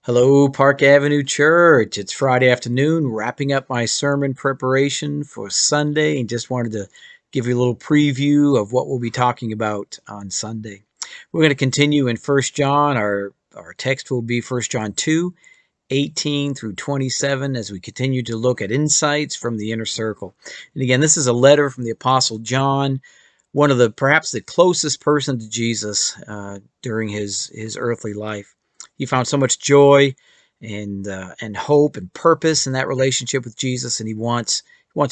Hello, Park Avenue Church. It's Friday afternoon, wrapping up my sermon preparation for Sunday, and just wanted to give you a little preview of what we'll be talking about on Sunday. We're going to continue in 1 John. Our text will be 1 John 2:18 through 27 as we continue to look at insights from the inner circle. And again, this is a letter from the Apostle John, one of perhaps the closest person to Jesus during his earthly life. He found so much joy and hope and purpose in that relationship with Jesus, and he wants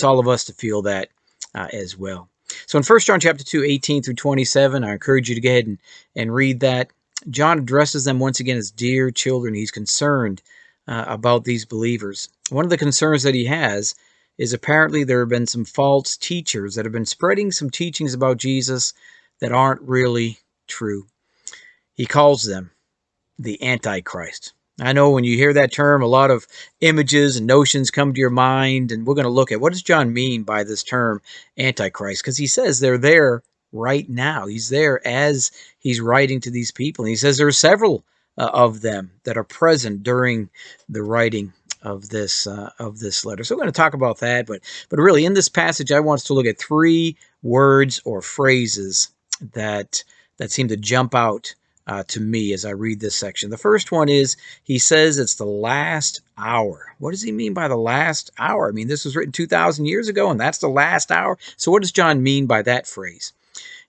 all of us to feel that as well. So in 1 John chapter 2:18 through 27, I encourage you to go ahead and read that. John addresses them once again as dear children. He's concerned about these believers. One of the concerns that he has is apparently there have been some false teachers that have been spreading some teachings about Jesus that aren't really true. He calls them the antichrist. I know when you hear that term, a lot of images and notions come to your mind, and we're going to look at what does John mean by this term antichrist, because he says they're there right now. He's there as he's writing to these people, and he says there are several of them that are present during the writing of this letter. So we're going to talk about that, but really in this passage, I want us to look at three words or phrases that seem to jump out to me as I read this section. The first one is, he says it's the last hour. What does he mean by the last hour? I mean, this was written 2,000 years ago, and that's the last hour. So what does John mean by that phrase?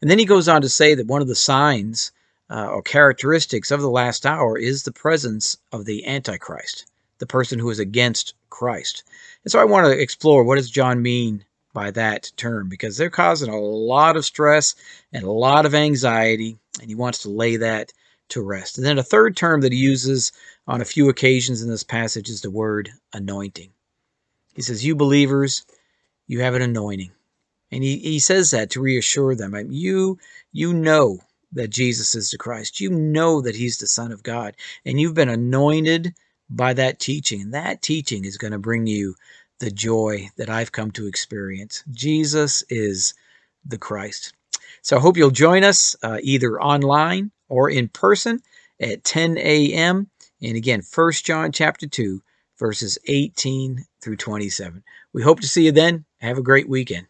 And then he goes on to say that one of the signs or characteristics of the last hour is the presence of the Antichrist, the person who is against Christ. And so I want to explore, what does John mean by that term, because they're causing a lot of stress and a lot of anxiety, and he wants to lay that to rest. And then a third term that he uses on a few occasions in this passage is the word anointing. He says, you believers, you have an anointing. And he says that to reassure them. I mean, you know that Jesus is the Christ. You know that he's the Son of God. And you've been anointed by that teaching. And that teaching is going to bring you the joy that I've come to experience. Jesus is the Christ. So I hope you'll join us either online or in person at 10 a.m. And again, 1 John chapter 2, verses 18 through 27. We hope to see you then. Have a great weekend.